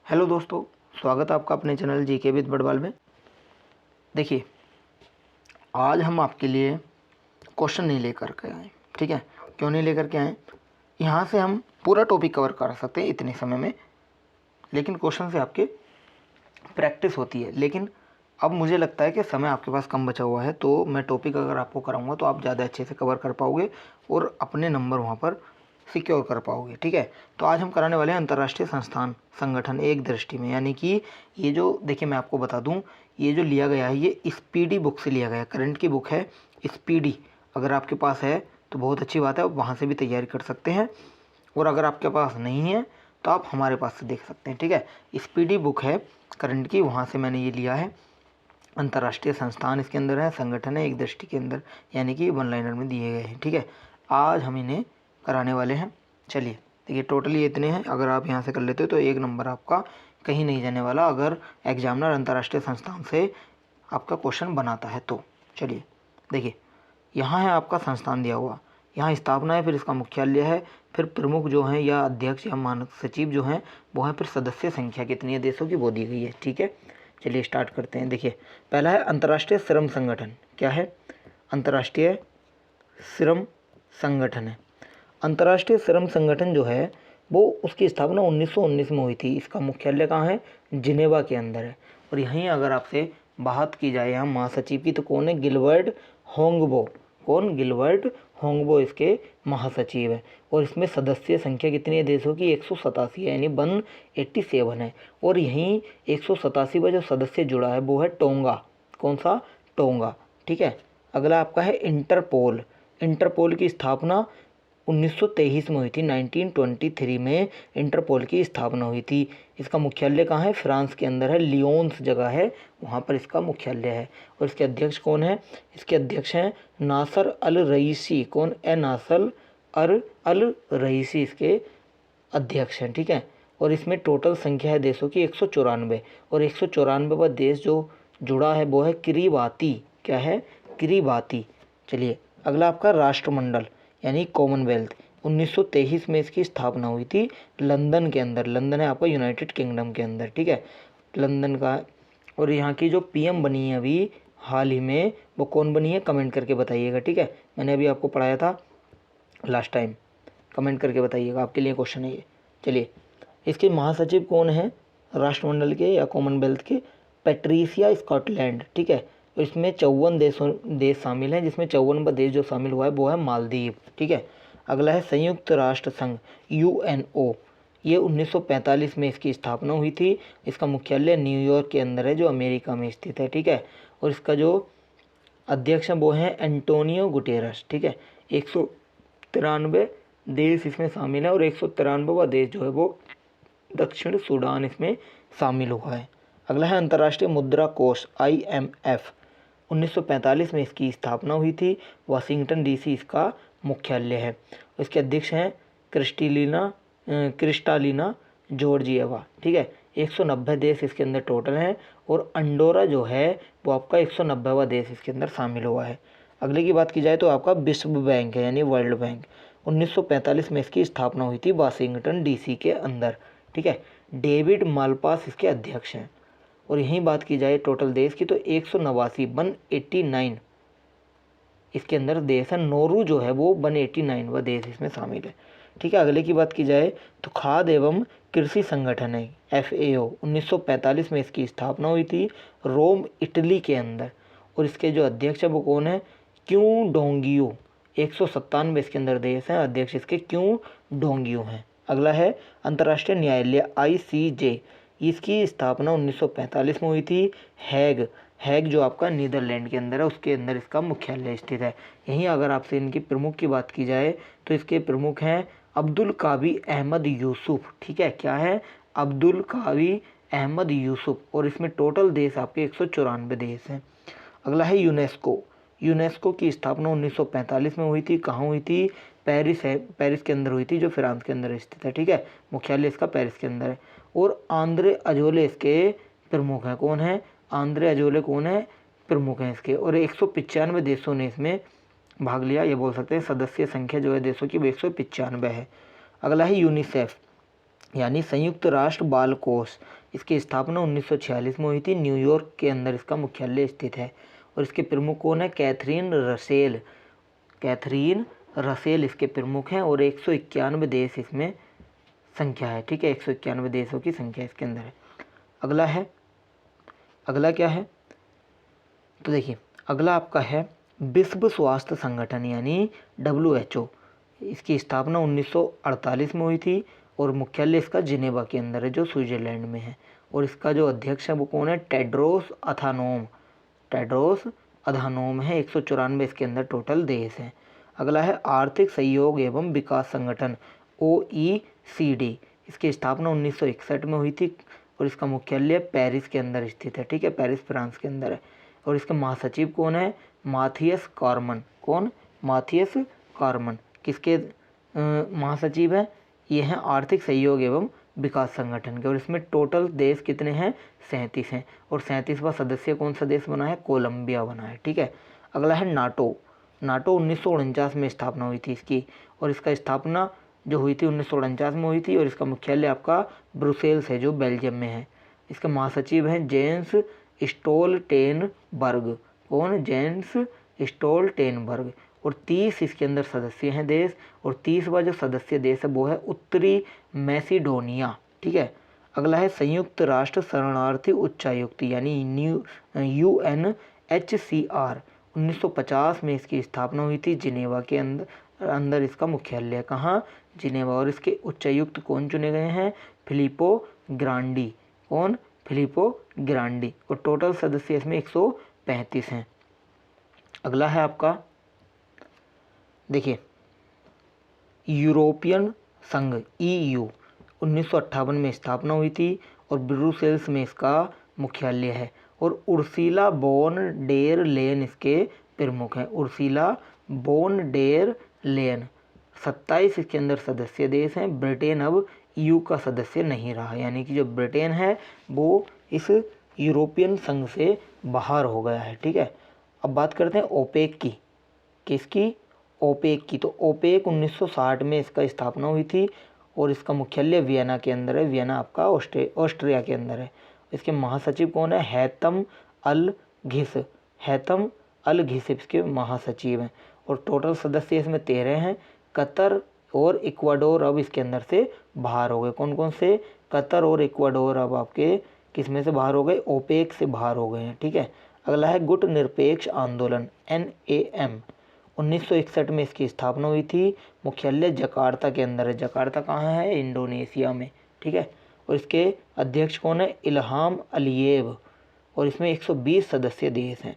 Hello दोस्तों, स्वागत है आपका अपने चैनल जीके विद बड़वाल में। देखिए, आज हम आपके लिए क्वेश्चन नहीं लेकर के आए। ठीक है, क्यों नहीं लेकर के आए? यहाँ से हम पूरा टॉपिक कवर कर सकते हैं इतने समय में, लेकिन क्वेश्चन से आपके प्रैक्टिस होती है। लेकिन अब मुझे लगता है कि समय आपके पास कम बचा हुआ है, तो मैं टॉपिक अगर आपको कराऊंगा तो आप ज़्यादा अच्छे से कवर कर पाओगे और अपने नंबर वहाँ पर सिक्योर कर पाओगे। ठीक है, तो आज हम कराने वाले हैं अंतर्राष्ट्रीय संस्थान संगठन एक दृष्टि में। यानी कि ये जो देखिए, मैं आपको बता दूं, ये जो लिया गया है ये स्पीडी बुक से लिया गया है। करंट की बुक है स्पीडी। अगर आपके पास है तो बहुत अच्छी बात है, आप वहाँ से भी तैयारी कर सकते हैं, और अगर आपके पास नहीं है तो आप हमारे पास से देख सकते हैं। ठीक है, स्पीडी बुक है करंट की, वहाँ से मैंने ये लिया है। अंतर्राष्ट्रीय संस्थान इसके अंदर है, संगठन है एक दृष्टि के अंदर, यानी कि वन लाइनर में दिए गए हैं। ठीक है, आज हम इन्हें कराने वाले हैं। चलिए देखिए, टोटली इतने हैं। अगर आप यहाँ से कर लेते हो तो एक नंबर आपका कहीं नहीं जाने वाला, अगर एग्जामिनर अंतर्राष्ट्रीय संस्थान से आपका क्वेश्चन बनाता है तो। चलिए देखिए, यहाँ है आपका संस्थान दिया हुआ, यहाँ स्थापना है, फिर इसका मुख्यालय है, फिर प्रमुख जो हैं या अध्यक्ष या मानक सचिव जो हैं वो हैं, फिर सदस्य संख्या कितनी है देशों की वो दी गई है। ठीक है, चलिए स्टार्ट करते हैं। देखिए, पहला है अंतर्राष्ट्रीय श्रम संगठन। क्या है? अंतर्राष्ट्रीय श्रम संगठन है। अंतर्राष्ट्रीय श्रम संगठन जो है वो उसकी स्थापना 1919 में हुई थी। इसका मुख्यालय कहाँ है? जिनेवा के अंदर है। और यहीं अगर आपसे बात की जाए यहाँ महासचिव की, तो कौन है? Gilbert Houngbo. कौन? गिलबर्ट होंगबो इसके महासचिव है। और इसमें सदस्य संख्या कितनी है देशों की? 187 है, यानी 187 है। और यहीं 187वां जो सदस्य जुड़ा है वो है टोंगा। कौन सा? टोंगा। ठीक है, अगला आपका है इंटरपोल। इंटरपोल की स्थापना 1923 में हुई थी। 1923 में इंटरपोल की स्थापना हुई थी। इसका मुख्यालय कहाँ है? फ्रांस के अंदर है, लियोन्स जगह है, वहाँ पर इसका मुख्यालय है। और इसके अध्यक्ष कौन है? इसके अध्यक्ष हैं नासर अल रईसी। कौन? नासर अल रईसी इसके अध्यक्ष हैं। ठीक है, और इसमें टोटल संख्या है देशों की 194, और 194वां देश जो जुड़ा है वो है किरीबाती। क्या है? किरीबाती। चलिए, अगला आपका राष्ट्रमंडल यानी कॉमनवेल्थ। 1923 में इसकी स्थापना हुई थी लंदन के अंदर। लंदन है आपका यूनाइटेड किंगडम के अंदर। ठीक है, लंदन का। और यहाँ की जो पीएम बनी है अभी हाल ही में, वो कौन बनी है? कमेंट करके बताइएगा। ठीक है, मैंने अभी आपको पढ़ाया था लास्ट टाइम, कमेंट करके बताइएगा, आपके लिए क्वेश्चन है ये। चलिए, इसके महासचिव कौन है राष्ट्रमंडल के या कॉमनवेल्थ के? Patricia Scotland. ठीक है, तो इसमें 54 देश शामिल हैं, जिसमें 54वां देश जो शामिल हुआ है वो है मालदीव। ठीक है, अगला है संयुक्त राष्ट्र संघ UNO। ये 1945 में इसकी स्थापना हुई थी। इसका मुख्यालय न्यूयॉर्क के अंदर है, जो अमेरिका में स्थित है। ठीक है, और इसका जो अध्यक्ष है वो हैं एंटोनियो गुटेरस। ठीक है, 193 देश इसमें शामिल है, और 193वां देश जो है वो दक्षिण सूडान इसमें शामिल हुआ है। अगला है अंतर्राष्ट्रीय मुद्रा कोष IMF। 1945 में इसकी स्थापना हुई थी। वाशिंगटन DC इसका मुख्यालय है। इसके अध्यक्ष हैं क्रिस्टालिना जॉर्जिएवा। ठीक है, 190 देश इसके अंदर टोटल हैं, और अंडोरा जो है वो आपका 190वां देश इसके अंदर शामिल हुआ है। अगले की बात की जाए तो आपका विश्व बैंक है, यानी वर्ल्ड बैंक। 1945 में इसकी स्थापना हुई थी वाशिंगटन DC के अंदर। ठीक है, डेविड मालपास इसके अध्यक्ष हैं। और यहीं बात की जाए टोटल देश की, तो 189 इसके अंदर देश है। नोरू जो है वो 189वां देश इसमें शामिल है। ठीक है, अगले की बात की जाए तो खाद्य एवं कृषि संगठन है FAO। 1945 में इसकी स्थापना हुई थी रोम इटली के अंदर। और इसके जो अध्यक्ष है वो कौन है? क्यों डोंगियो। 197 इसके अंदर देश हैं, अध्यक्ष इसके क्यों डोंगियो हैं। अगला है अंतर्राष्ट्रीय न्यायालय ICJ। इसकी स्थापना 1945 में हुई थी। हैग जो आपका नीदरलैंड के अंदर है, उसके अंदर इसका मुख्यालय स्थित है। यहीं अगर आपसे इनकी प्रमुख की बात की जाए तो इसके प्रमुख हैं अब्दुल कावी अहमद यूसुफ। ठीक है, क्या है? अब्दुल कावी अहमद यूसुफ। और इसमें टोटल देश आपके 194 देश हैं। अगला है यूनेस्को। यूनेस्को की स्थापना 1945 में हुई थी। कहाँ हुई थी? पेरिस है, पेरिस के अंदर हुई थी, जो फ्रांस के अंदर स्थित है। ठीक है, मुख्यालय इसका पेरिस के अंदर है। और आंद्रे अजोले इसके प्रमुख हैं। कौन है? आंद्रे अजोले कौन है? प्रमुख हैं इसके। और 195 देशों ने इसमें भाग लिया, ये बोल सकते हैं। सदस्य संख्या जो है देशों की वो 195 है। अगला है यूनिसेफ। यानी संयुक्त राष्ट्र बाल कोष, इसकी स्थापना 1946 में हुई थी। न्यूयॉर्क के अंदर इसका मुख्यालय स्थित है और इसके प्रमुख कौन है? Catherine Russell. कैथरीन रसेल इसके प्रमुख हैं और 191 देश इसमें संख्या है, ठीक है, 191 देशों की संख्या इसके अंदर है। अगला क्या है? तो देखिए अगला आपका है विश्व स्वास्थ्य संगठन यानी WHO। इसकी स्थापना 1948 में हुई थी और मुख्यालय इसका जिनेवा के अंदर है जो स्विट्जरलैंड में है। और इसका जो अध्यक्ष है वो कौन है? टेड्रोस अधानोम है। 194 इसके अंदर टोटल देश हैं। अगला है आर्थिक सहयोग एवं विकास संगठन OECD। इसकी स्थापना 1961 में हुई थी और इसका मुख्यालय पेरिस के अंदर स्थित है, ठीक है, पेरिस फ्रांस के अंदर है। और इसके महासचिव कौन है? Mathias Karman. कौन? माथियस कार्मन किसके महासचिव है? ये हैं आर्थिक सहयोग एवं विकास संगठन के। और इसमें टोटल देश कितने हैं? 37 हैं। और 37वां सदस्य कौन सा देश बना है? कोलंबिया बना है, ठीक है। अगला है नाटो 1949 में स्थापना हुई थी इसकी और इसका स्थापना जो हुई थी 1949 में हुई थी और इसका मुख्यालय आपका ब्रुसेल्स है जो बेल्जियम में है। इसके महासचिव हैं जेंस स्टोल्टेनबर्ग। कौन? Jens Stoltenberg. और 30 इसके अंदर सदस्य हैं देश और 30वां जो सदस्य देश है वो है उत्तरी मैसिडोनिया, ठीक है। अगला है संयुक्त राष्ट्र शरणार्थी उच्चायुक्त यानी UNHCR। 1950 में इसकी स्थापना हुई थी जिनेवा के अंदर इसका मुख्यालय। कहाँ? जिनेवा। और इसके उच्चायुक्त कौन चुने गए हैं? फिलिपो ग्रांडी। कौन? फिलिपो ग्रांडी। और टोटल सदस्य इसमें 135 हैं। अगला है आपका देखिए यूरोपियन संघ EU। 1958 में स्थापना हुई थी और ब्रुसेल्स में इसका मुख्यालय है। और उर्सुला वॉन डेर लेयन इसके प्रमुख हैं। Ursula von der Leyen. 27 इसके अंदर सदस्य देश हैं। ब्रिटेन अब EU का सदस्य नहीं रहा, यानी कि जो ब्रिटेन है वो इस यूरोपियन संघ से बाहर हो गया है, ठीक है। अब बात करते हैं ओपेक की। किसकी? ओपेक की। तो ओपेक 1960 में इसका स्थापना हुई थी और इसका मुख्यालय वियना के अंदर है। वियना आपका ऑस्ट्रिया के अंदर है। इसके महासचिव कौन है? हैतम अल घिस। हैतम अल घिस इसके महासचिव हैं। और टोटल सदस्य इसमें 13 हैं। कतर और इक्वाडोर अब इसके अंदर से बाहर हो गए। कौन कौन से? कतर और इक्वाडोर अब आपके किस में से बाहर हो गए? ओपेक से बाहर हो गए हैं, ठीक है। अगला है गुट निरपेक्ष आंदोलन NAM। 1961 में इसकी स्थापना हुई थी। मुख्यालय जकार्ता के अंदर है। जकार्ता कहाँ है? इंडोनेशिया में, ठीक है। और इसके अध्यक्ष कौन है? इल्हाम अलियेव। और इसमें 120 सदस्य देश हैं।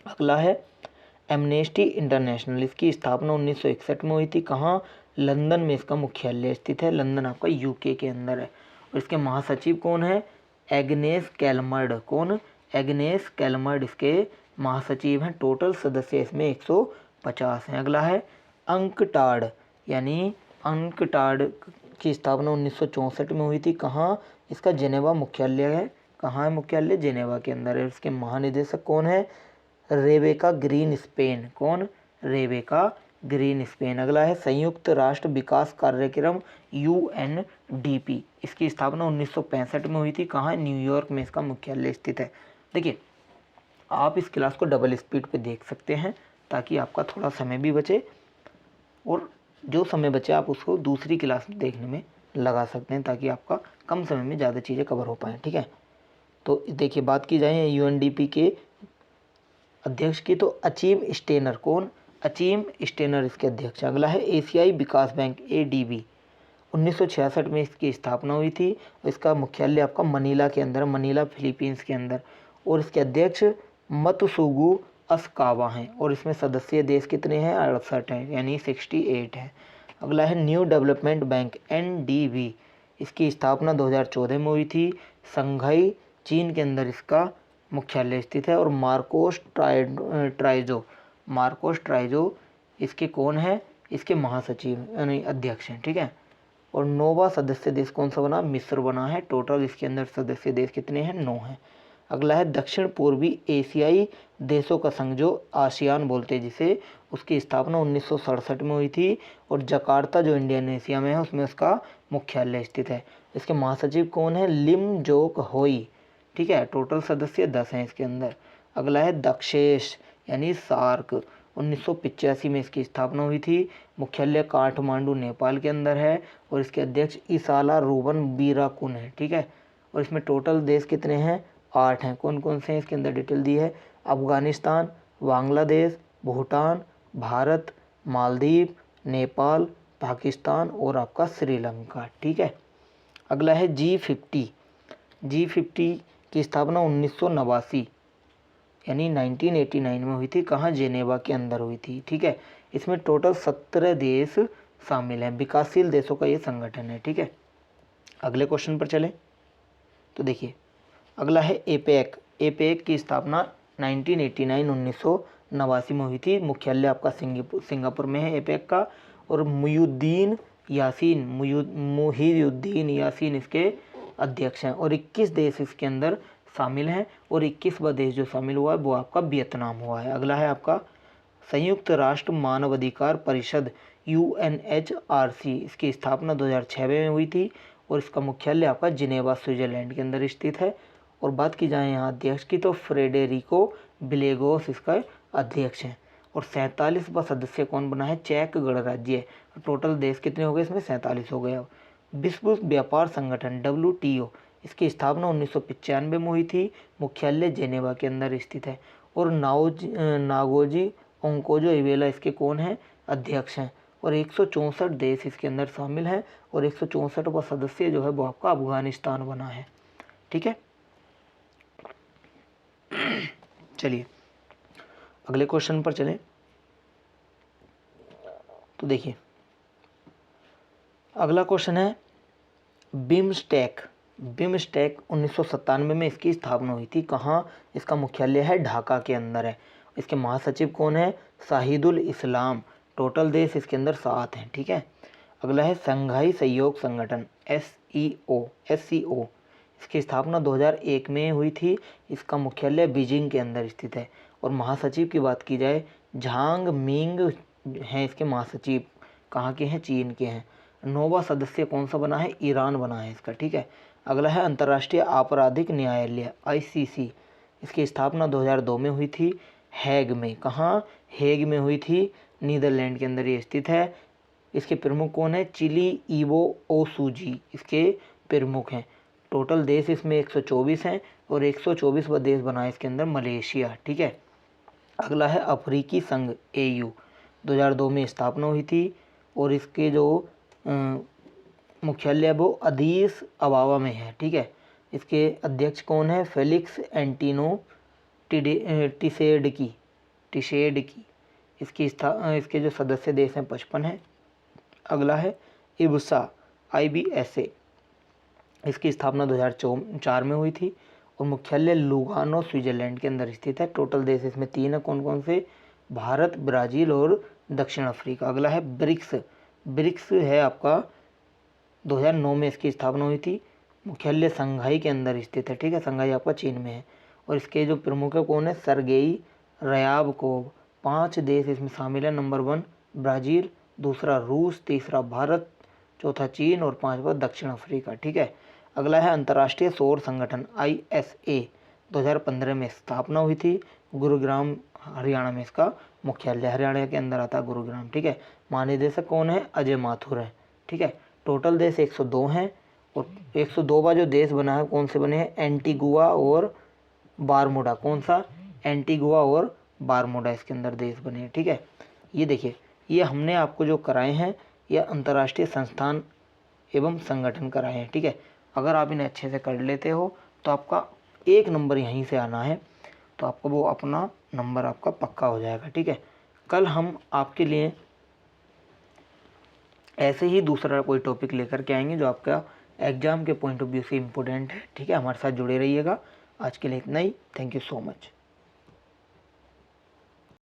अगला है एमनेस्टी इंटरनेशनल। इसकी स्थापना 1961 में हुई थी। कहाँ? लंदन में इसका मुख्यालय स्थित है। लंदन आपका UK के अंदर है। और इसके महासचिव कौन है? एग्नेस कैलमर्ड। कौन? एग्नेस कैलमर्ड इसके महासचिव हैं। टोटल सदस्य इसमें 150 हैं। अगला है अंकटाड यानी अंकटाड की स्थापना 1964 में हुई थी। कहाँ? इसका जिनेवा मुख्यालय है। कहाँ है मुख्यालय? जिनेवा के अंदर है। इसके महानिदेशक कौन है? Rebecca Grynspan. कौन? Rebecca Grynspan. अगला है संयुक्त राष्ट्र विकास कार्यक्रम UNDP। इसकी स्थापना 1965 में हुई थी। कहाँ है? न्यूयॉर्क में इसका मुख्यालय स्थित है। देखिए आप इस क्लास को डबल स्पीड पे देख सकते हैं ताकि आपका थोड़ा समय भी बचे और जो समय बचे आप उसको दूसरी क्लास में देखने में लगा सकते हैं ताकि आपका कम समय में ज़्यादा चीज़ें कवर हो पाएँ, ठीक है। तो देखिए बात की जाए UNDP के अध्यक्ष की तो अचीम स्टेनर। कौन? अचीम स्टेनर इसके अध्यक्ष। अगला है एशियाई विकास बैंक ADB। 1966 में इसकी स्थापना हुई थी। इसका मुख्यालय आपका मनीला के अंदर, मनीला फिलीपींस के अंदर। और इसके अध्यक्ष मतसुगु अस्कावा हैं। और इसमें सदस्य देश कितने हैं? 68 हैं, यानी 68 है। अगला है न्यू डेवलपमेंट बैंक NDB। इसकी स्थापना 2014 में हुई थी। संघाई चीन के अंदर इसका मुख्यालय स्थित है। और मार्कोस ट्राइजो इसके कौन है? इसके महासचिव यानी अध्यक्ष हैं, ठीक है। और 9वां सदस्य देश कौन सा बना? मिस्र बना है। टोटल इसके अंदर सदस्य देश कितने हैं? 9 हैं। अगला है दक्षिण पूर्वी एशियाई देशों का संघ जो आसियान बोलते हैं जिसे, उसकी स्थापना 1967 में हुई थी। और जकार्ता जो इंडोनेशिया में है उसमें उसका मुख्यालय स्थित है। इसके महासचिव कौन है? लिम जोक होई, ठीक है। टोटल सदस्य 10 हैं इसके अंदर। अगला है दक्षेश यानी सार्क, 1985 में इसकी स्थापना हुई थी। मुख्यालय काठमांडू नेपाल के अंदर है और इसके अध्यक्ष इसाला रूबन बीराकुन है, ठीक है। और इसमें टोटल देश कितने हैं? 8 हैं। कौन कौन से हैं इसके अंदर डिटेल दी है? अफगानिस्तान, बांग्लादेश, भूटान, भारत, मालदीव, नेपाल, पाकिस्तान और आपका श्रीलंका, ठीक है। अगला है G50। G50 की स्थापना 1989 यानी 1989 में हुई थी। कहाँ? जेनेवा के अंदर हुई थी, ठीक है। इसमें टोटल 17 देश शामिल हैं। विकासशील देशों का ये संगठन है, ठीक है। अगले क्वेश्चन पर चलें तो देखिए अगला है एपेक। एपेक की स्थापना 1989 में हुई थी। मुख्यालय आपका सिंगापुर में है एपेक का। और मुहिउद्दीन यासीन इसके अध्यक्ष हैं। और 21 देश इसके अंदर शामिल हैं और 21वां देश जो शामिल हुआ है वो आपका वियतनाम हुआ है। अगला है आपका संयुक्त राष्ट्र मानवाधिकार परिषद UNHRC। इसकी स्थापना 2006 में हुई थी और इसका मुख्यालय आपका जिनेवा स्विट्जरलैंड के अंदर स्थित है। और बात की जाए यहाँ अध्यक्ष की तो फ्रेडेरिको विलेगोस इसका अध्यक्ष हैं। और 47वां सदस्य कौन बना है? चेक गणराज्य। टोटल देश कितने हो गए इसमें? 47 हो गए। अब विश्व व्यापार संगठन WTO, इसकी स्थापना 1995 में हुई थी। मुख्यालय जेनेवा के अंदर स्थित है। और नागोजी ओंकोजो इवेला इसके कौन है? अध्यक्ष हैं। और 164 देश इसके अंदर शामिल हैं और 164वां सदस्य जो है वो आपका अफगानिस्तान बना है, ठीक है। चलिए अगले क्वेश्चन पर चलें तो देखिए अगला क्वेश्चन है बिमस्टेक। बिमस्टेक 1997 में इसकी स्थापना हुई थी। कहाँ? इसका मुख्यालय है ढाका के अंदर है। इसके महासचिव कौन है? शाहिदुल इस्लाम। टोटल देश इसके अंदर 7 हैं, ठीक है। अगला है संघाई सहयोग संगठन SCO। इसकी स्थापना 2001 में हुई थी। इसका मुख्यालय बीजिंग के अंदर स्थित है। और महासचिव की बात की जाए झांग मिंग हैं इसके महासचिव। कहाँ के हैं? चीन के हैं। 9वां सदस्य कौन सा बना है? ईरान बना है इसका, ठीक है। अगला है अंतर्राष्ट्रीय आपराधिक न्यायालय ICC। इसकी स्थापना 2002 में हुई थी हैग में। कहाँ? हेग में हुई थी, नीदरलैंड के अंदर ये स्थित है। इसके प्रमुख कौन है? चिली ईवो ओसूजी इसके प्रमुख हैं। टोटल देश इसमें 124 हैं और 124वां देश बना है इसके अंदर मलेशिया, ठीक है। अगला है अफ्रीकी संघ AU। 2002 में स्थापना हुई थी और इसके जो मुख्यालय वो अदीस अबाबा में है, ठीक है। इसके अध्यक्ष कौन है? फेलिक्स एंटिनो टिसेडकी। इसके जो सदस्य देश हैं 55 हैं। अगला है IBSA। इसकी स्थापना 2004 में हुई थी और मुख्यालय लुगानो स्विट्जरलैंड के अंदर स्थित है। टोटल देश इसमें 3 है। कौन कौन से? भारत, ब्राज़ील और दक्षिण अफ्रीका। अगला है ब्रिक्स है आपका 2009 में इसकी स्थापना हुई थी। मुख्यालय संघाई के अंदर स्थित है, ठीक है। संघाई आपका चीन में है। और इसके जो प्रमुख है कौन है? Sergei Ryabkov. 5 देश इसमें शामिल है। नंबर 1 ब्राज़ील, दूसरा रूस, तीसरा भारत, चौथा चीन और 5वां दक्षिण अफ्रीका, ठीक है। अगला है अंतर्राष्ट्रीय सौर संगठन ISA। 2015 में स्थापना हुई थी। गुरुग्राम हरियाणा में इसका मुख्यालय, हरियाणा के अंदर आता है गुरुग्राम, ठीक है। महानिदेशक कौन है? अजय माथुर है, ठीक है। टोटल देश 102 हैं और 102वां जो देश बना है कौन से बने हैं? एंटीगुआ और बारमूडा। कौन सा? एंटीगुआ और बारमूडा इसके अंदर देश बने हैं, ठीक है। ये देखिए ये हमने आपको जो कराए हैं ये अंतर्राष्ट्रीय संस्थान एवं संगठन कराए हैं, ठीक है। अगर आप इन्हें अच्छे से कर लेते हो तो आपका 1 नंबर यहीं से आना है, तो आपको वो अपना नंबर आपका पक्का हो जाएगा, ठीक है। कल हम आपके लिए ऐसे ही दूसरा कोई टॉपिक लेकर के आएंगे जो आपका एग्जाम के पॉइंट ऑफ व्यू से इम्पोर्टेंट है, ठीक है। हमारे साथ जुड़े रहिएगा। आज के लिए इतना ही। Thank you so much.